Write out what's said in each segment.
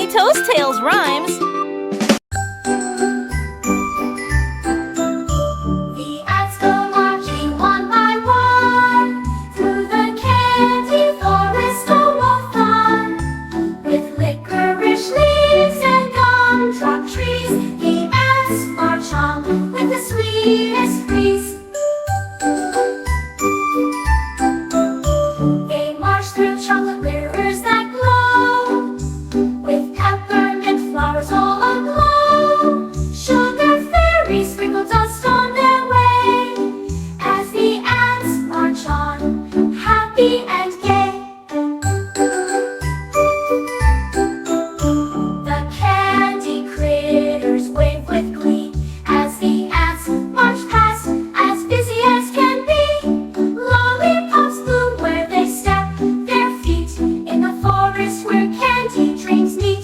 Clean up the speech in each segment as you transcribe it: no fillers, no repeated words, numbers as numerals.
Tiny Toast Tales Rhymes. The ants go marching one by one through the candy forest full of fun. With licorice leaves and gumdrop trees, the ants march on with the sweetest breeze. They march through chocolate rivers that glow, with peppermint flowers all aglow. Sugar fairies sprinkle dust on their way, as the ants march on, happy and gay. The candy critters wave with glee, as the ants march past, as busy as can be. Lollipops bloom where they step their feet, in the forest where candy trains meet.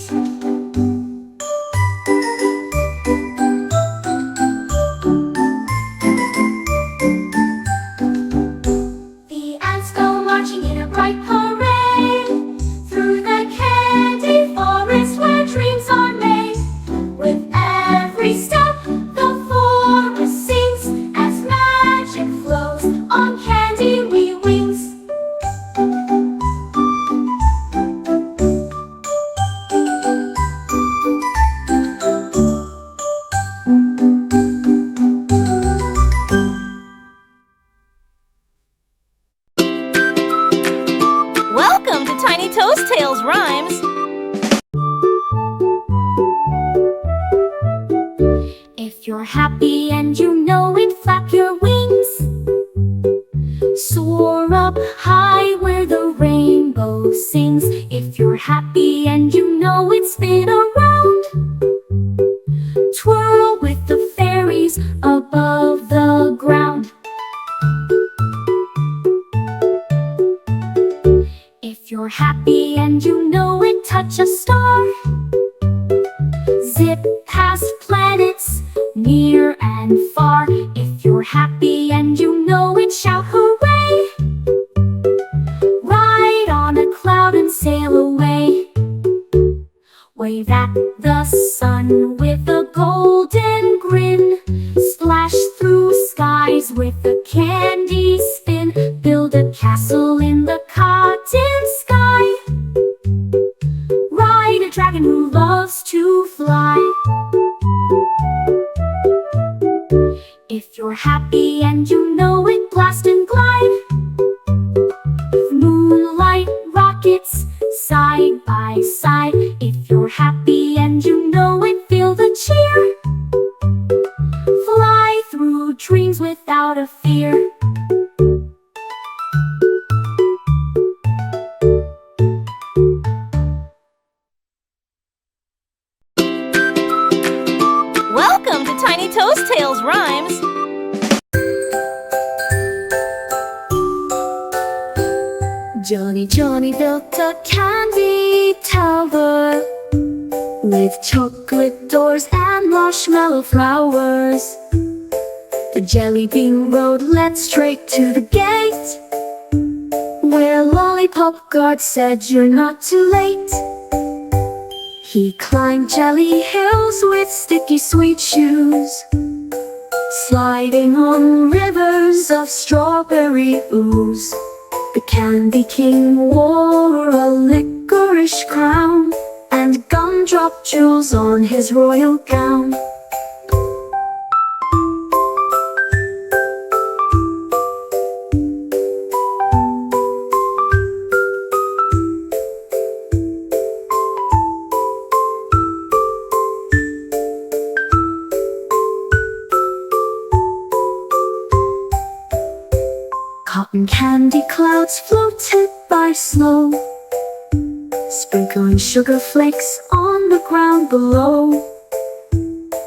The ants go marching in a bright parade through the candy forest where dreams are made. With every step, the forest sings as magic flows on candy wee wings. Welcome to Tiny Toast Tales Rhymes. If you're happy and you know it, flap your wings. Soar up high where the rainbow sings. If you're happy and you know it, spin around. Twirl with the fairies above the ground. If you're happy and you know it, touch a star. Zip past planets near and far. If you're happy and you know it, shout hooray. Ride on a cloud and sail away. Wave at the sun with a golden grin. Splash through skies with a candy spin. Build a castle in the cotton sky. Ride a dragon who loves to fly. If you're happy and you know it, blast and glide. Moonlight rockets side by side. If you're happy and you know it, feel the cheer. Fly through dreams without a fear. Welcome to Tiny Toast Tales Rhymes. Johnny built a candy tower with chocolate doors and marshmallow flowers. The jelly bean road led straight to the gate, where Lollipop Guard said you're not too late. He climbed jelly hills with sticky sweet shoes, sliding on rivers of strawberry ooze. The Candy King wore a licorice crown and gumdrop jewels on his royal gown. Cotton candy clouds floated by slow, sprinkling sugar flakes on the ground below.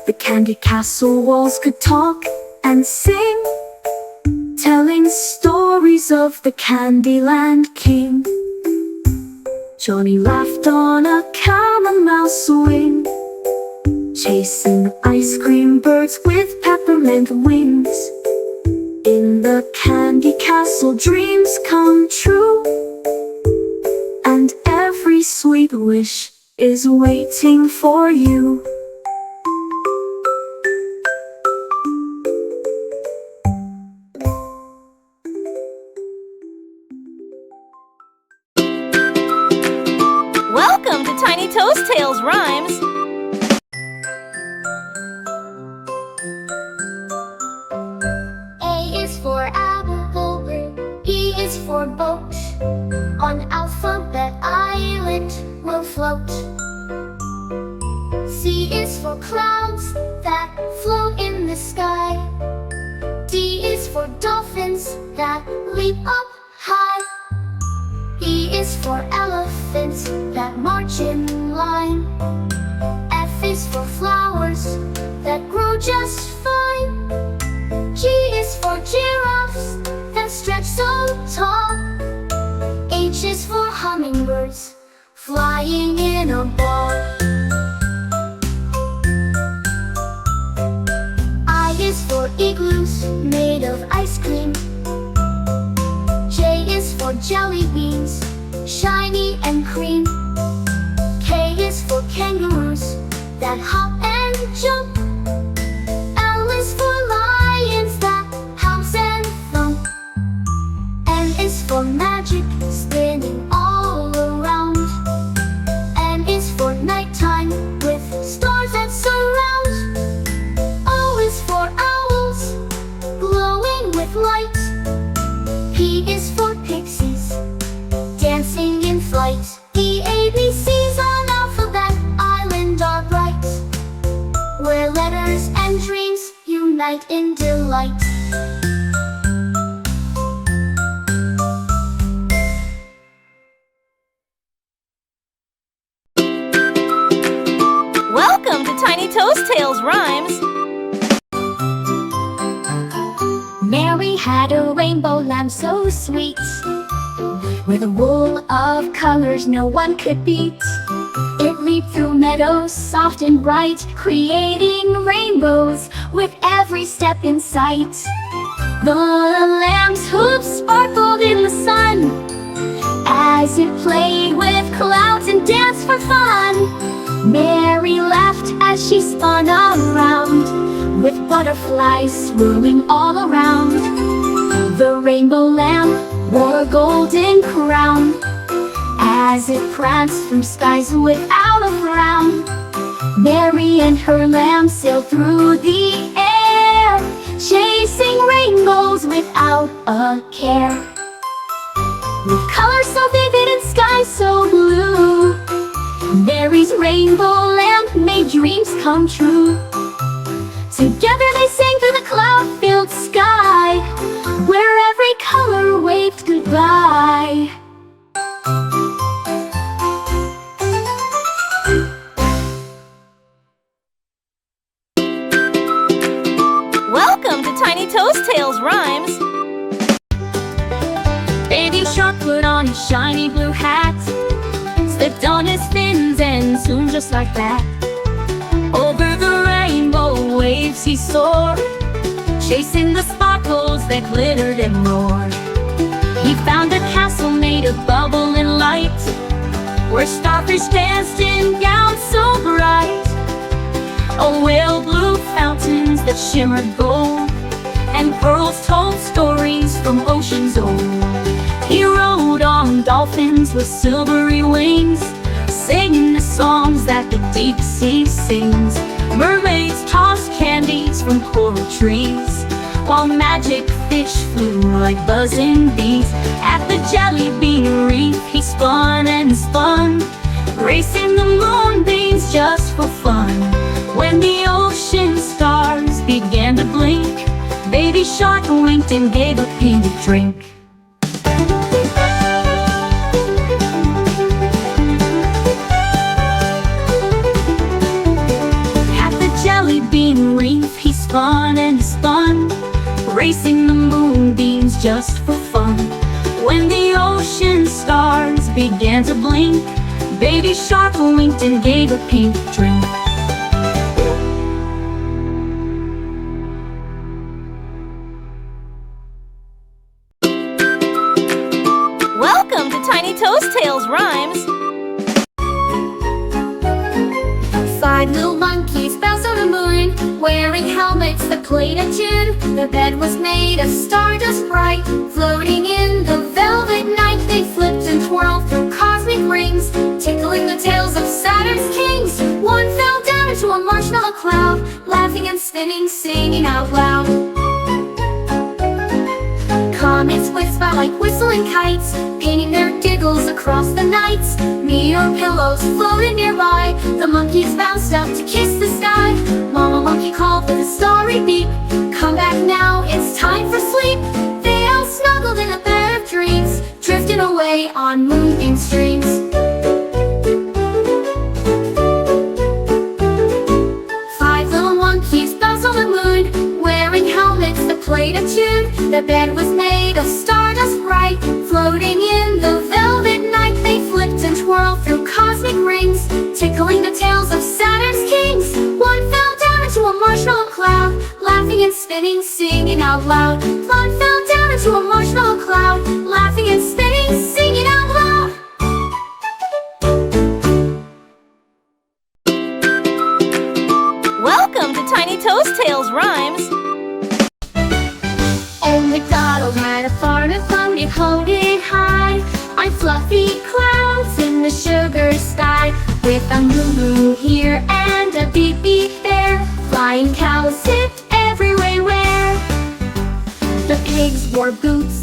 The candy castle walls could talk and sing, telling stories of the Candyland King. Johnny laughed on a chamomile swing, chasing ice cream birds with peppermint wings. In the candy castle, dreams come true, and every sweet wish is waiting for you. Welcome to Tiny Toast Tales Rhymes. A is for apple, B is for boat. On Alphabet Island we'll float. C is for clouds that float in the sky. D is for dolphins that leap up high. E is for elephants that march in line. F is for flowers that grow just fine. G is for giraffes that stretch so tall. H is for hummingbirds flying in a ball. I is for igloos made of ice cream. J is for jelly beans, shiny and cream. K is for kangaroos that hop and jump. L is for lions that pounce and thump. M is for magic spinning all around. N is for nighttime with stars that surround. O is for owls glowing with light. P is for pixies dancing in flight. The ABCs on Alphabet Island are bright, where letters and dreams unite in delight. Welcome to Tiny Toast Tales Rhymes. Mary had a rainbow lamb so sweet, with a wool of colors no one could beat. It leaped through meadows soft and bright, creating rainbows with every step in sight. The lamb's hooves sparkled in the sun as it played with clouds and danced for fun. Mary laughed as she spun around, with butterflies swirling all around. The rainbow lamb wore a golden crown as it pranced through skies without a frown. Mary and her lamb sailed through the air, chasing rainbows without a care. With colors so vivid and skies so blue, Mary's rainbow lamp made dreams come true. Together they sang through the cloud-filled sky, where every color waved goodbye. Welcome to Tiny Toast Tales Rhymes. Baby Shark put on his shiny blue hat, slipped on his fins and soon just like that, over the rainbow waves he soared, chasing the sparkles that glittered and roared. He found a castle made of bubble and light, where starfish danced in gowns so bright. Oh, whale blue fountains that shimmered gold, and pearls told stories from oceans old. He rode on dolphins with silvery wings, singing the songs that the deep sea sings. Mermaids tossed candies from coral trees, while magic fish flew like buzzing bees. At the jelly bean reef he spun and spun, racing the moonbeams just for fun. When the ocean stars began to blink, Baby Shark winked and gave a pink drink. At the jelly bean reef he spun and spun, racing the moonbeams just for fun. When the ocean stars began to blink, Baby Shark winked and gave a pink drink. Welcome to Tiny Toast Tales Rhymes. 5 little monkeys bounced on the moon, wearing helmets that played a tune. The bed was made of stardust bright, floating in the velvet night. They flipped and twirled through cosmic rings, tickling the tails of Saturn's kings. One fell down into a marshmallow cloud, laughing and spinning, singing out loud. Comets whizzed by like whistling kites, painting their giggles across the nights. Meteor pillows floated nearby, the monkeys bounced up to kiss the sky. Mama monkey called with a starry beep, "Come back now, it's time for sleep." They all snuggled in a bed of dreams, drifting away on moonbeam streams. 5 little monkeys bounced on the moon, wearing helmets that played a tune. The bed was made of stardust bright, floating in the velvet night. They flipped and twirled through cosmic rings, tickling the tails of Saturn's kings. One fell down into a marshmallow cloud, laughing and spinning, singing out loud. One fell down into a marshmallow cloud, laughing and spinning, singing out loud. Welcome to Tiny Toast Tales Rhymes. Oh, Macdonald had a farm of fun, it hold it high on fluffy clouds in the sugar sky, with a moo-moo here and a beep-beep there. Flying cows zipped everywhere. The pigs wore boots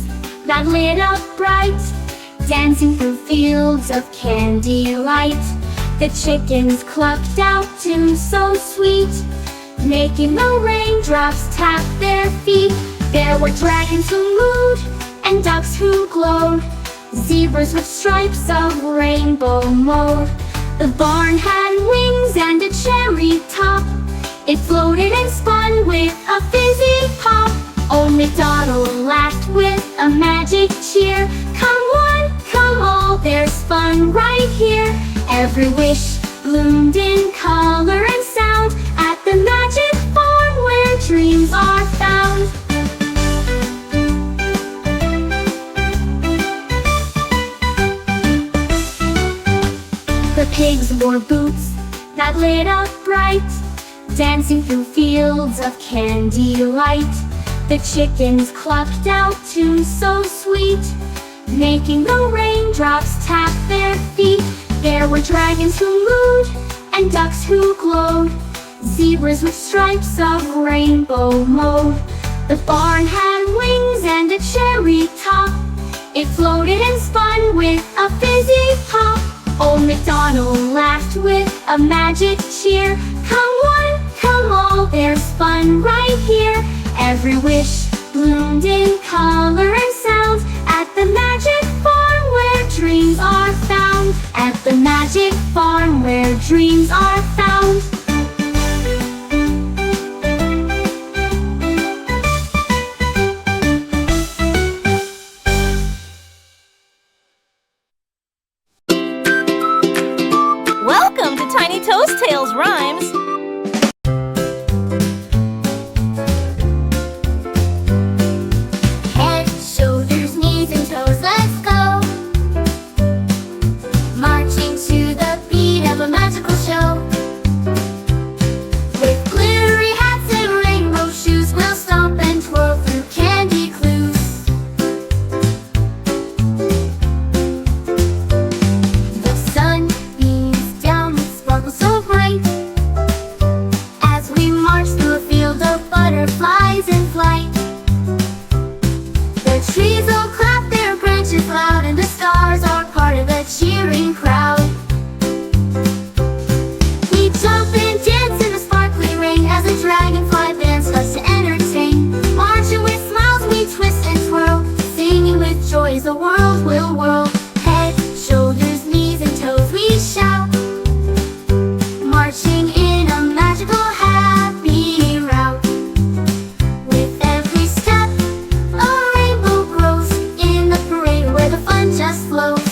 that lit up bright, dancing through fields of candy light. The chickens clucked out tunes so sweet, making the raindrops tap their feet. There were dragons who mooed and ducks who glowed, zebras with stripes of rainbow mode. The barn had wings and a cherry top, it floated and spun with a fizzy pop. Old Macdonald laughed with a magic cheer. Come one, come all, there's fun right here. Every wish bloomed in color and sound at the magic farm where dreams are found. The pigs wore boots that lit up bright, dancing through fields of candy light. The chickens clucked out tunes so sweet, making the raindrops tap their feet. There were dragons who mooed and ducks who glowed, zebras with stripes of rainbow mode. The barn had wings and a cherry top, it floated and spun with a fizzy pop. Old Macdonald laughed with a magic cheer. Come one, come all, there's fun right here. Every wish bloomed in color and sound at the magic farm where dreams are found. At the magic farm where dreams are found. Welcome to Tiny Toast Tales Rhymes. Head, shoulders, knees and toes, let's go. Marching to the beat of a magical show. With glittery hats and rainbow shoes, we'll stomp and twirl through candy clues. The sun beams down with sparkles so bright, as we march through a field of butterflies in flight. The trees will clap their branches loud, and the stars are part of the cheering crowd. We jump and dance in the sparkling rain, as a dragonfly bands us to entertain. Marching with smiles we twist and twirl, singing with joy as the world will whirl. Head, shoulders, knees and toes we shout, marching in a magical happy route. With every step a rainbow grows, in the parade where the fun just flows.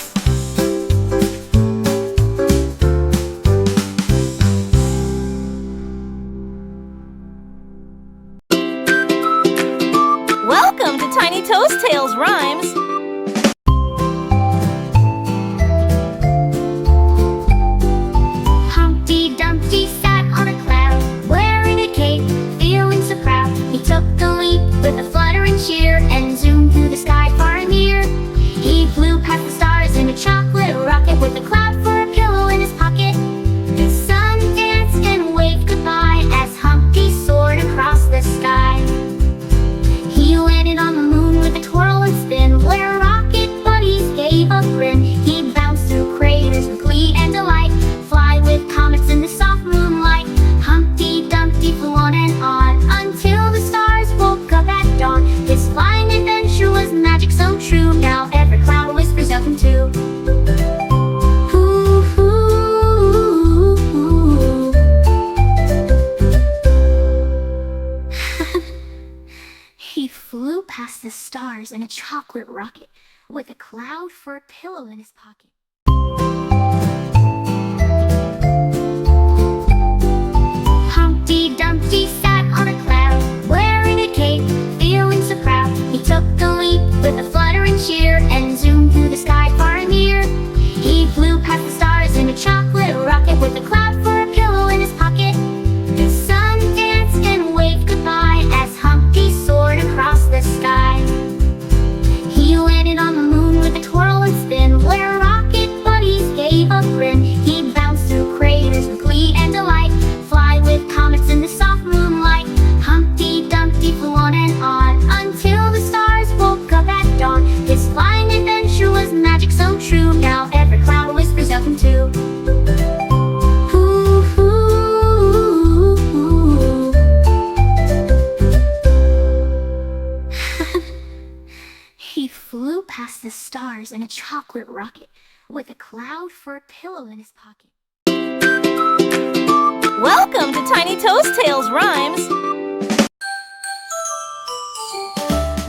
rocket with a cloud for a pillow in his pocket. The sun danced and waved goodbye as Humpty soared across the sky. He landed on the moon with a twirl and spin, where rocket buddies gave a grin. He bounced through craters with glee and delight, fly with comets in the soft moonlight. Humpty Dumpty flew on and on until the stars woke up at dawn. His flying adventure was magic so true. Now every cloud whispers of him too. Ooh, ooh, ooh. He flew past the stars in a chocolate rocket with a cloud for a pillow in his pocket. Humpty Dumpty sat on a cloud, wearing a cape, feeling so proud. He took a leap with a fluttering cheer and zoomed through the sky far and near. He flew past the stars in a chocolate rocket with a cloud for a pillow in his pocket. The sun danced and waved goodbye as Humpty soared across the sky. He landed on the moon with a twirl and spin, where rocket buddies gave a grin. He bounced through craters with glee and delight, fly with comets in the soft moonlight. Humpty Dumpty flew on and on until the stars woke up at dawn. His flying adventure was magic so true. Now every cloud whispers of him too. Ooh, ooh, ooh. He flew past the stars in a chocolate rocket with a cloud for a pillow in his pocket. Welcome to Tiny Toast Tales Rhymes.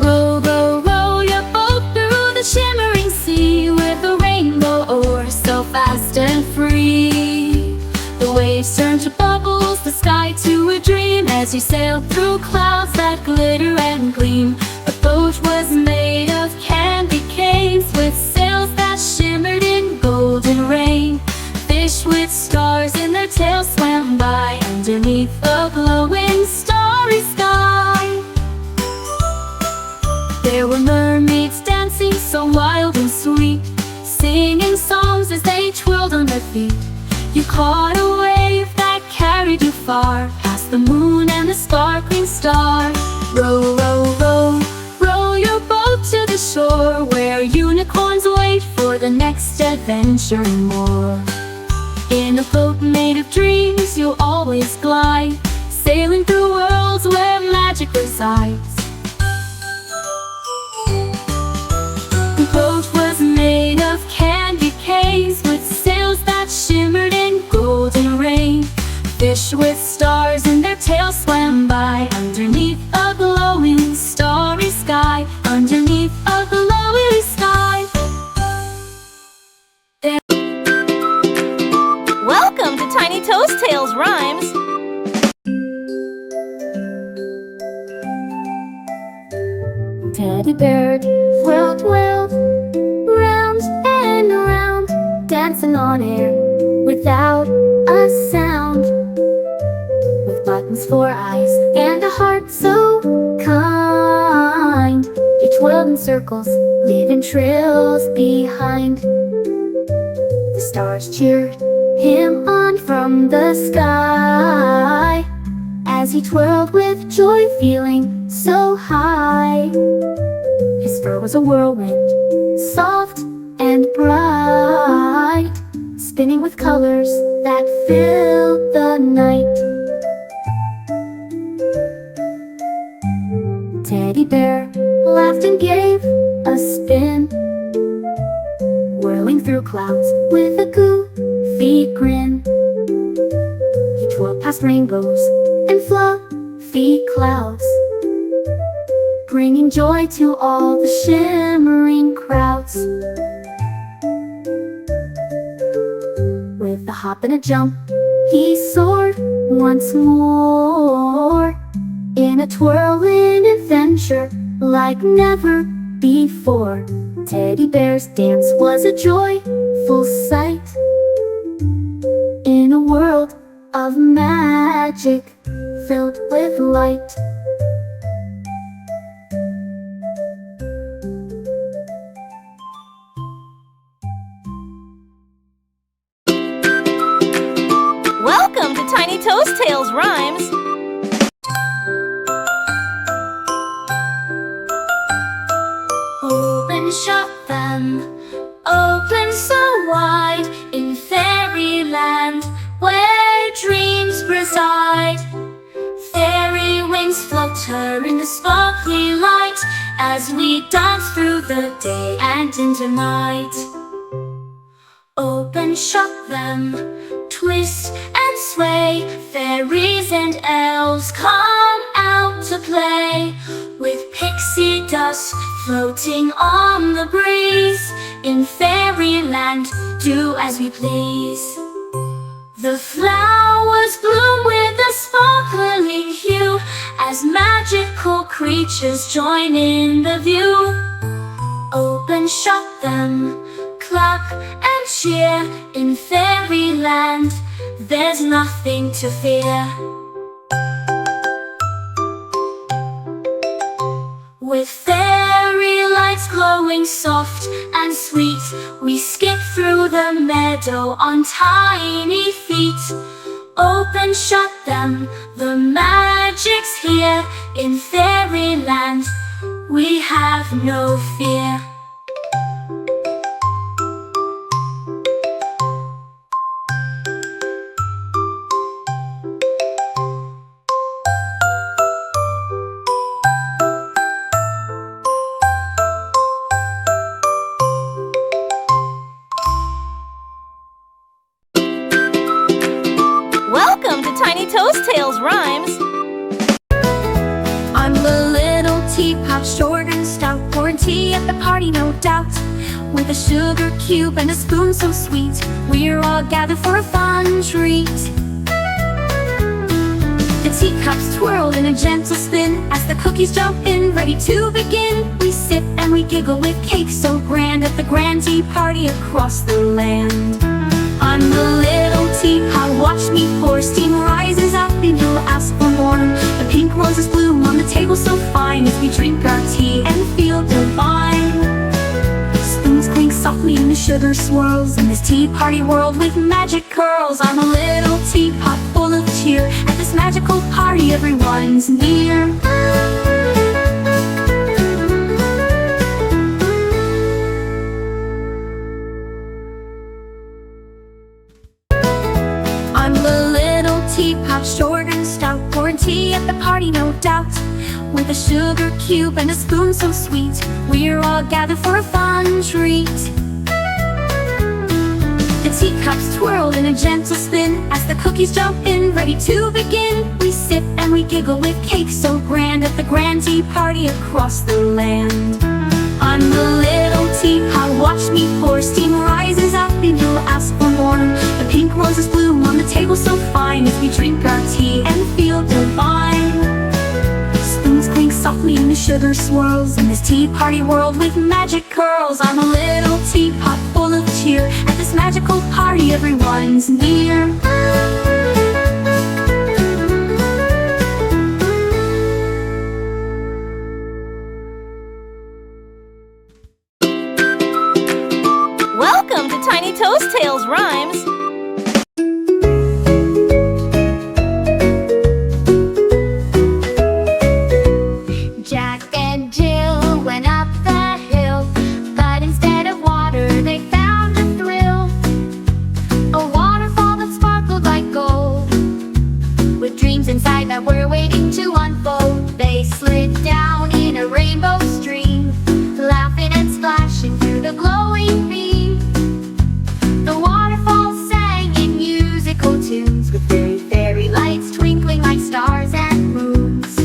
Row, row, row your boat through the shimmering sea, with a rainbow oar so fast and free. The waves turn to bubbles, the sky to a dream, as you sail through clouds that glitter and gleam. The boat was made of candy canes, with sails that shimmered in golden rain. Fish with stars in their tails swam by underneath a glowing starry sky. There were mermaids dancing so wild and sweet, singing songs as they twirled on their feet. You caught a wave that carried you far, past the moon and the sparkling star. Row, row, row, row your boat to the shore, where unicorns wait for the next adventure and more. In a boat made of dreams you'll always glide, sailing through worlds where magic resides. The boat was made of candy canes, with sails that shimmered in golden rain. Fish with stars in their tails swam by underneath a glowing starry sky. Underneath a glowing sky. Welcome to Tiny Toast Tales Rhymes. Teddy bear whirled, whirled, round and around, dancing on air without a sound. With buttons for eyes and a heart so kind, he twirled in circles, leaving trails behind. The stars cheered him on from the sky, as he twirled with joy, feeling so high. His fur was a whirlwind, soft and bright, spinning with colors that filled the night. Teddy bear laughed and gave a spin, whirling through clouds with a goofy grin. He twirled past rainbows and fluffy clouds, bringing joy to all the shimmering crowds. With a hop and a jump, he soared once more, in a twirling adventure like never before. Teddy bear's dance was a joyful sight, in a world of magic filled with light. Tales rhymes. Open, shut them, open so wide, in fairyland where dreams reside. Fairy wings flutter in the sparkly light as we dance through the day and into night. Open, shut them, twist and sway, fairies and elves come out to play. With pixie dust floating on the breeze, in fairyland do as we please. The flowers bloom with a sparkling hue as magical creatures join in the view. Open, shut them, clap and cheer, in fairyland there's nothing to fear. With fairy lights glowing soft and sweet, we skip through the meadow on tiny feet. Open, shut them, the magic's here, in fairyland we have no fear. Welcome to Tiny Tales rhymes. I'm the little teapot, short and stout, pouring tea at the party, no doubt. With a sugar cube and a spoon so sweet, we're all gathered for a fun treat. The teacups twirl in a gentle spin as the cookies jump in, ready to begin. We sip and we giggle with cake so grand at the grand tea party across the land. I'm the little teapot, watch me pour, steam rises up and you'll ask for more. The pink roses bloom on the table so fine as we drink our tea and feel divine. Spoons clink softly and the sugar swirls in this tea party world with magic curls. I'm a little teapot full of cheer, at this magical party everyone's near. I'm the little teapot, short and stout, pouring tea at the party, no doubt. With a sugar cube and a spoon so sweet, we're all gathered for a fun treat. The teacups twirl in a gentle spin as the cookies jump in, ready to begin. We sip and we giggle with cake so grand at the grand tea party across the land. I'm the little teapot, watch me pour, steam rises up and you'll ask for more. The pink roses bloom on the table so fine as we drink our tea and feel divine. Spoons clink softly and the sugar swirls in this tea party world with magic curls. I'm a little teapot full of cheer, at this magical party everyone's near. Welcome to Tiny Tales rhymes. Jack and Jill went up the hill, but instead of water they found a thrill. A waterfall that sparkled like gold, with dreams inside that were waiting to unfold. They slid down in a rainbow stream, laughing and splashing through the glowing beam. The waterfall sang in musical tunes, with very fairy lights twinkling like stars and moons.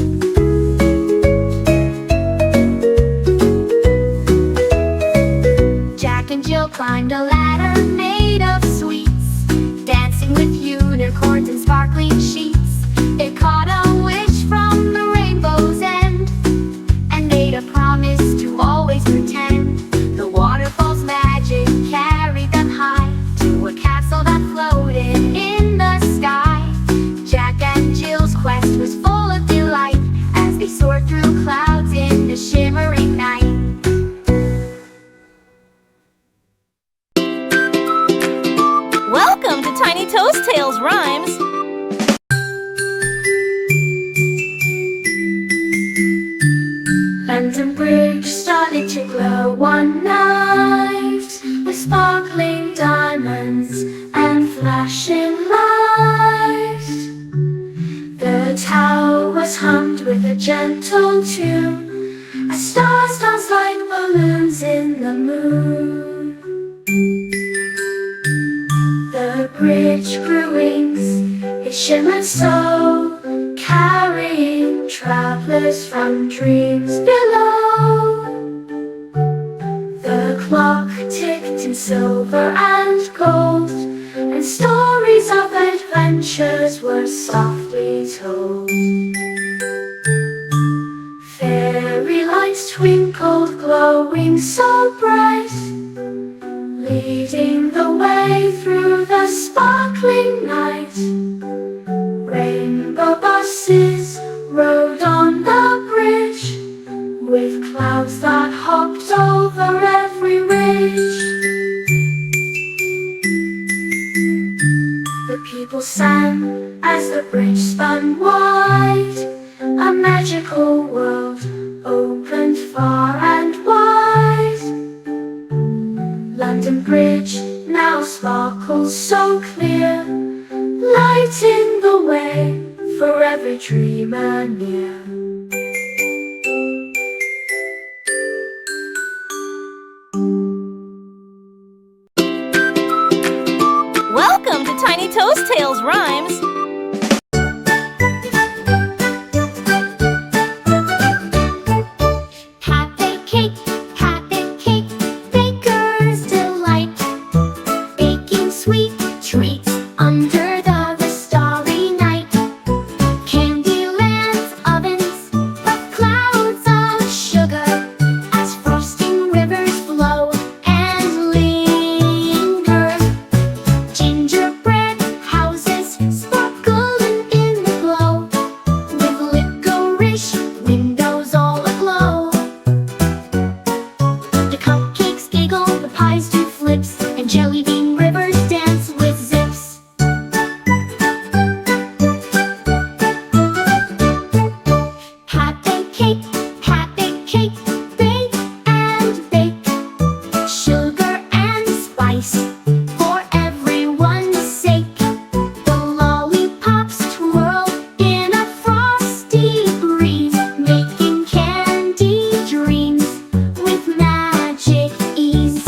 Jack and Jill climbed a ladder made of sweets, dancing with unicorns and sparkling sheets. It caught a wish from the rainbow's end, and made a promise to always pretend. The waterfall's magic carried them high to a castle that floated in the sky. Jack and Jill's quest was full of delight as they soared through clouds in the shimmering night. Welcome to Tiny Tales rhymes. lanterns and flashing lights. The tower was hummed with a gentle tune, as stars danced like balloons in the moon. The bridge grew wings, it shimmered so, carrying travelers from dreams below. The clock ticked in silver and gold, and stories of adventures were softly told. Fairy lights twinkled, glowing so bright, leading the way through the sparkling night. Rainbow buses rode on the bridge, with clouds that hopped over every ridge. The people sang as the bridge spun wide. A magical world opened far and wide. London Bridge now sparkles so clear, lighting the way for every dreamer near. Welcome to Tiny Toast Tales Rhymes. Happy cake, baker's delight, baking sweet treats under the starry night. Candyland's ovens puff clouds of sugar, as frosting rivers flow and linger. Gingerbread houses sparkling in the glow, with licorice windows all aglow. The cupcakes giggle, the pies do flips, and jelly bean rivers dance with zips. Happy cake, bake and bake, sugar and spice for everyone's sake. The lollipops twirl in a frosty breeze, making candy dreams with magic ease.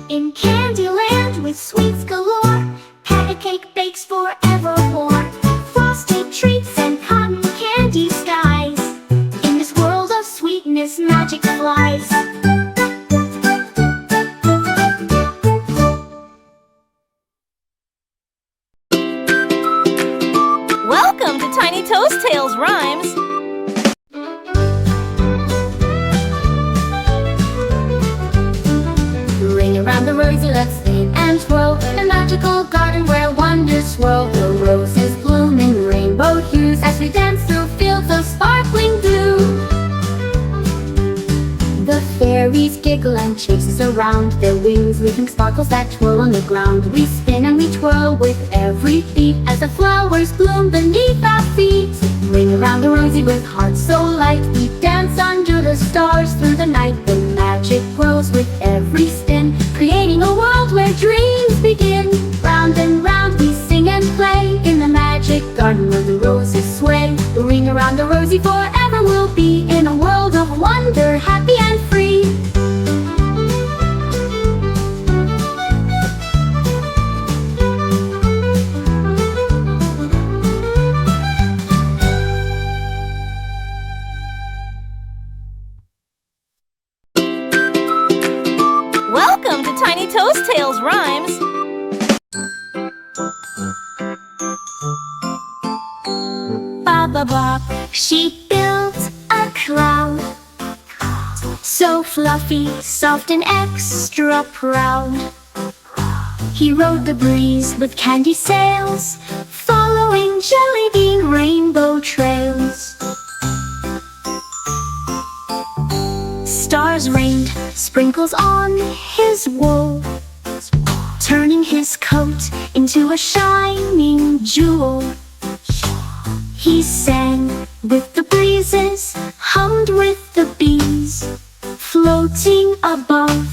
In Candyland with sweets galore, patty cake bakes forevermore. Frosted treats and cotton candy skies, in this world of sweetness magic flies. Welcome to Tiny Toast Tales Rhymes. Ring around the rosy, let's spin and twirl, in a magical garden where wonders swirl. The roses bloom in rainbow hues, as we dance through fields of sparkling dew. The fairies giggle and chase us around, their wings leaving sparkles that twirl on the ground. We spin and we twirl with every beat, as the flowers bloom beneath our feet. Ring around the rosy with hearts so light, we dance under the stars through the night. The magic grows with every spin, creating a world where dreams begin. Round and round we sing and play, in the magic garden where the roses sway. Ring around the rosy, forever we'll be in a world of wonder, happy and free. Welcome to Tiny Toast Tales Rhymes. Ba-ba-ba, she built a cloud, so fluffy, soft and extra proud. He rode the breeze with candy sails, following jelly bean rainbow trails. Stars rained sprinkles on his wool, turning his coat into a shining jewel. He sang with the breezes, hummed with the bees, floating above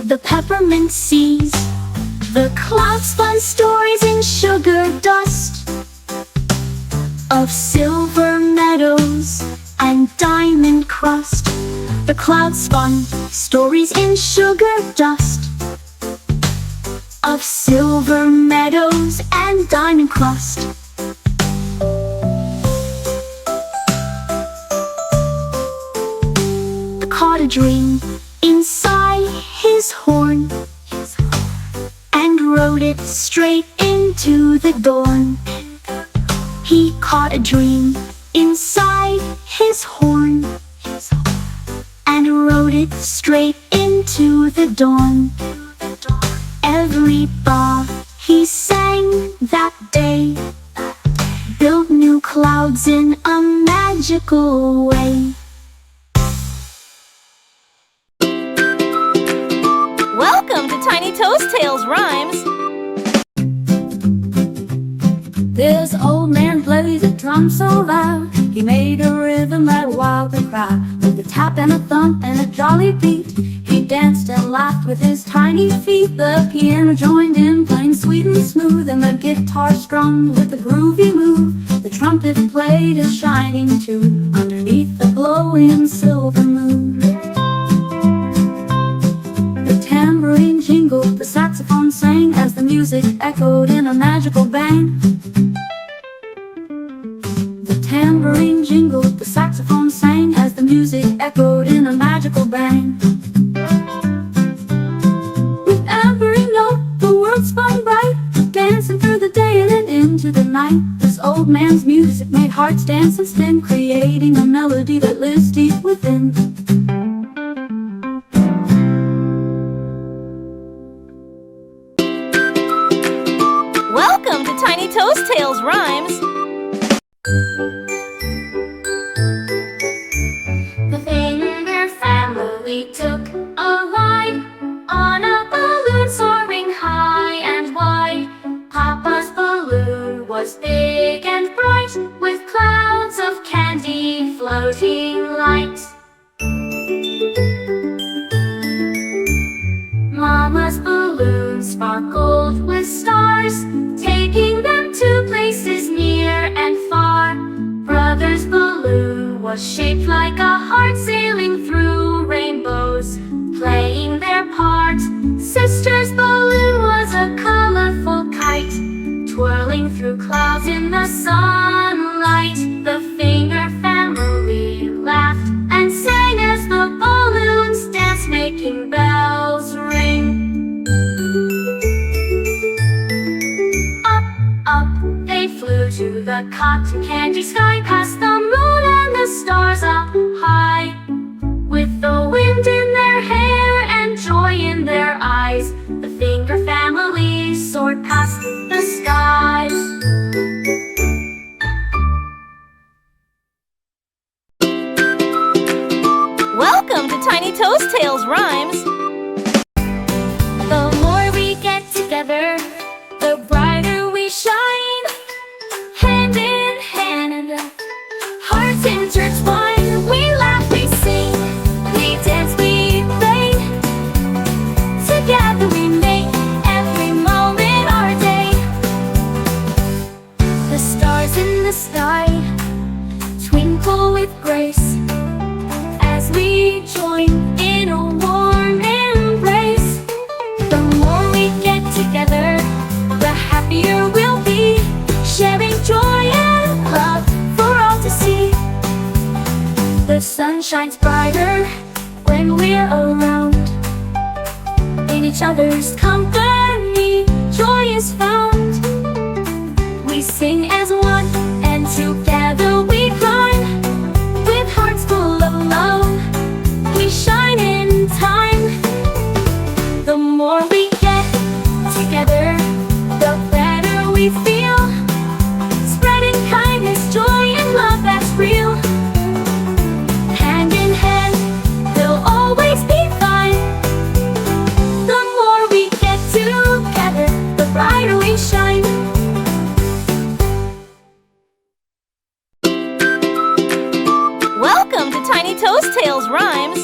the peppermint seas. The clouds spun stories in sugar dust of silver meadows and diamond crust. The clouds spun stories in sugar dust of silver meadows and diamond crust. The caught a dream inside his horn and rode it straight into the dawn. He caught a dream inside his horn and rode it straight into the dawn. Every bar he sang that day built new clouds in a magical way. Welcome to Tiny Toast Tales Rhymes. This old man plays a drum so loud, he made a rhythm that wowed the crowd. With a tap and a thump and a jolly beat, he danced and laughed with his tiny feet. The piano joined in, playing sweet and smooth, and the guitar strummed with a groovy move. The trumpet played a shining tune underneath the glowing silver moon. The tambourine jingled, the saxophone sang as the music echoed in a magical bang. The tambourine jingled, the saxophone sang as the music echoed in a magical bang. With every note, the world spun bright, dancing through the day and then into the night. This old man's music made hearts dance and spin, creating a melody that lives deep within. Welcome to Tiny Toast Tales Rhymes. The Finger family took a ride on a balloon soaring high and wide. Papa's balloon was big and bright, with clouds of candy floating light. Mama's balloon sparkled with stars, taking them to places near and far. Brother's balloon was shaped like a heart, sailing through rainbows, playing their part. Sister's balloon was a colorful kite, twirling through clouds in the sunlight. The Finger family laughed and sang as the balloons danced, making bells ring. Up, up, they flew to the cotton candy sky, past the moon and the stars up high. With the wind in their hair and joy in their eyes, the Finger family soared past the skies. Welcome to Tiny Toast Tales Rhymes. The more we get together, the brighter we shine. Hand in hand, hearts intertwined. We laugh, we sing, we dance, we play. Together we make every moment our day. The stars in the sky twinkle with grace as we join in a warm embrace. The more we get together, the happier we'll be, sharing joy and love for all to see. The sun shines brighter when we're around. In each other's company, joy is found. We sing as one, and together we climb. With hearts full of love, we shine in time. The more we get together, the better we feel, spreading kindness, joy, and love that's real. Hand in hand, we'll always be fine. The more we get together, the brighter we shine. Welcome to Tiny Toast Tales Rhymes.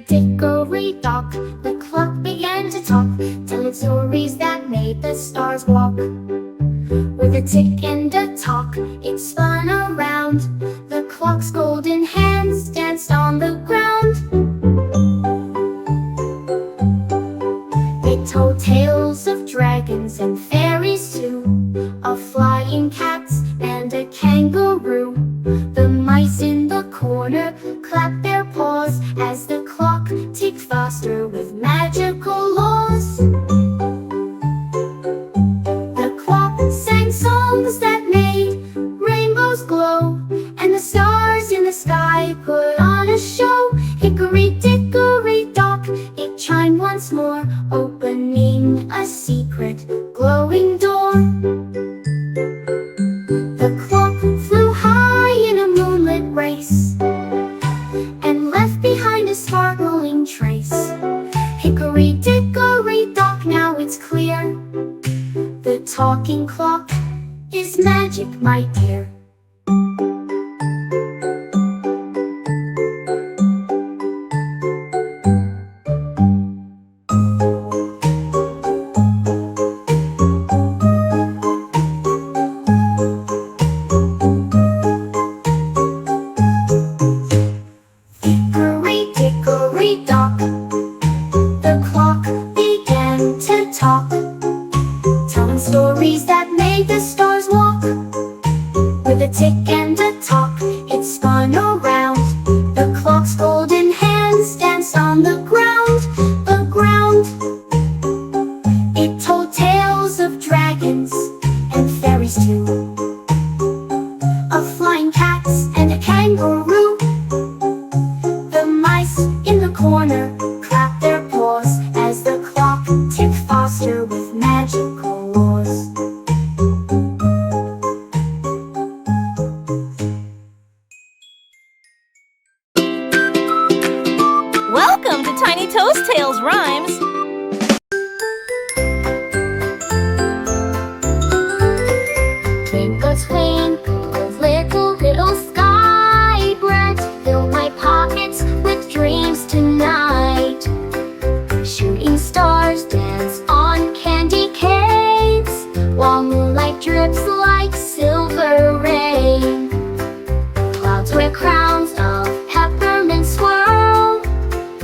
Dickory, dock, the clock began to talk, telling stories that made the stars walk. With a tick and a tock, it spun around. The clock's golden hands danced on the ground. They told tales of dragons and fairies too, of flying cats and a kangaroo. The mice in the corner clapped their paws as the clock ticked faster with magical laws. The clock sang songs that made rainbows glow, and the stars in the sky put on a show. Hickory, dickory, dock, it chimed once more, opening a secret glowing door. The clock flew high in a moonlit race and left behind a sparkling trace. Hickory, dickory, dock, now it's clear. The talking clock is magic, my dear. Hickory, dickory, dock, the clock began to talk, telling stories that made the stars walk. With a tick and a tock, it spun around. The clock's golden hands danced on the ground. The ground. It told tales of dragons and fairies too, of flying cats and a kangaroo. The mice in the corner clapped their paws as the clock ticked faster with magical laws. Welcome to Tiny Toast Tales Rhymes. Twinkle, twinkle, little sky bird, fill my pockets with dreams tonight. Shooting stars dance on candy canes, while moonlight drips like silver rain. Clouds wear crowns of peppermint swirl,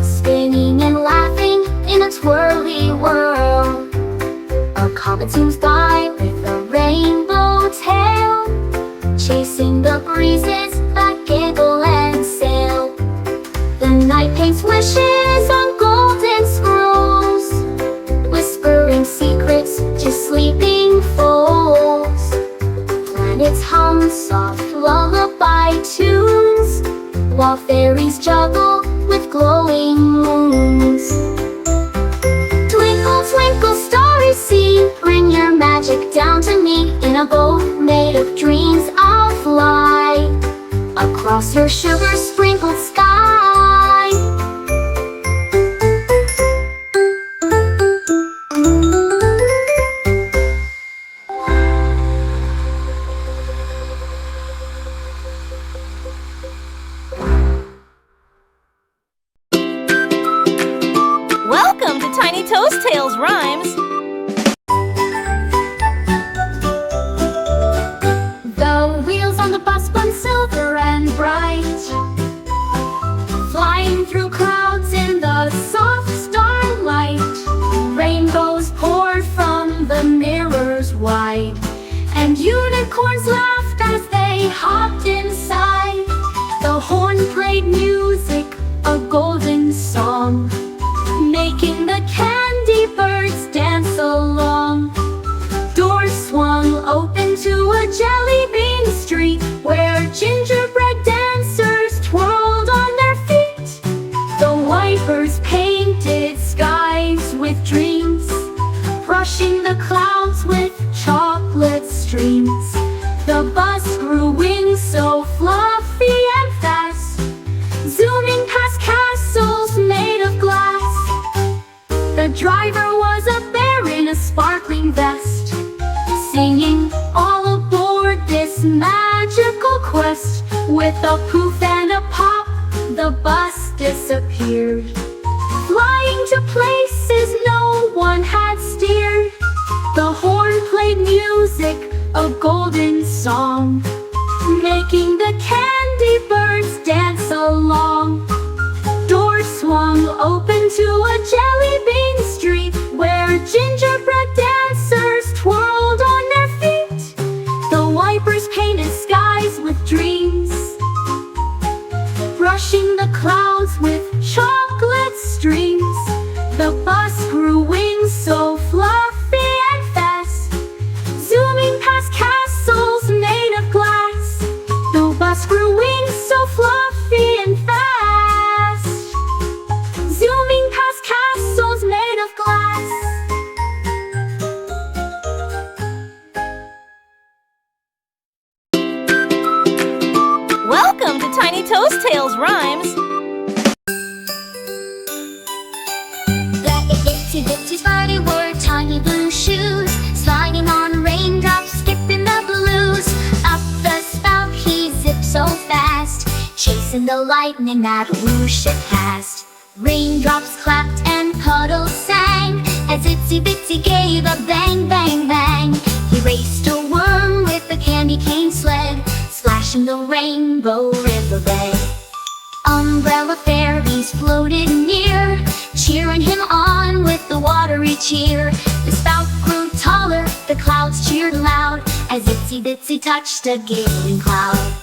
spinning and laughing in a twirly whirl. A comet zooms by with a rainbow tail, chasing the breezes that giggle and sail. The night paints wishes on golden scrolls, whispering secrets to sleeping foals. Planets hum soft lullaby tunes, while fairies juggle with glowing moons. Twinkle, twinkle, starry sea, bring your magic down to me. In a boat made of dreams I'll fly across your sugar-sprinkled sky. Welcome to Tiny Toast Tales Rhymes. The wheels on the bus spun silver and bright, flying through clouds in the soft starlight. Rainbows poured from the mirrors wide, and unicorns laughed as they hopped inside. The horn played music, a golden song, making the candy birds dance along. Doors swung open to a jelly bean street, where gingerbread dancers twirled on their feet. The wipers painted skies with dreams, brushing the clouds with chocolate streams. The bus grew wings so fluffy and fast, zooming past castles made of glass. The driver was a bear in a sparkling vest, singing all aboard this magical quest. With a poof and a pop, the bus disappeared. flying to places no one had steered. The horn played music, a golden song, making the candy birds dance along. Doors swung open to a jelly bean street, where gingerbread dancers twirled on their feet. The wipers painted skies with dreams, brushing the clouds with chocolate streams. The bus grew wings so fluffy and fast, zooming past castles made of glass. The bus grew wings so fluffy and fast, zooming past castles made of glass. Welcome to Tiny Toast Tales Rhymes. The itsy bitsy spider wore tiny blue shoes, sliding on raindrops, skipping the blues. Up the spout he zipped so fast, chasing the lightning that whooshed it past. Raindrops clapped and puddles sang, as Itsy Bitsy gave a bang, bang, bang. He raced a worm with a candy cane sled, splashing the rainbow riverbed. Umbrella fairies floated near, cheering him on with the watery cheer. The spout grew taller, the clouds cheered loud, as Itsy Bitsy touched a giggling cloud.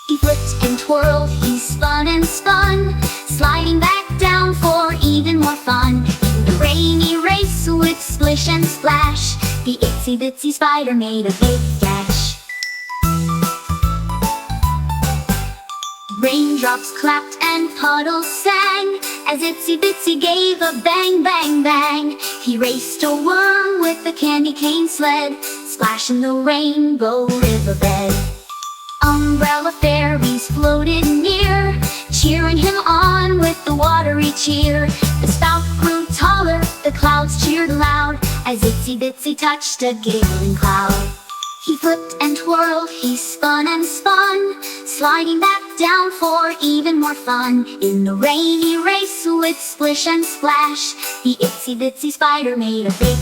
He flipped and twirled, he spun and spun, sliding back down for even more fun. In the rainy race with splish and splash, the Itsy Bitsy spider made a big dash. Raindrops clapped and puddles sang, as Itsy Bitsy gave a bang, bang, bang. He raced a worm with a candy cane sled, splashing the rainbow riverbed. Umbrella fairies floated near, cheering him on with the watery cheer. The spout grew taller, the clouds cheered loud, as Itsy Bitsy touched a giggling cloud. He flipped and twirled, he spun and spun, sliding back down for even more fun. In the rainy race with splish and splash, the Itsy Bitsy spider made a big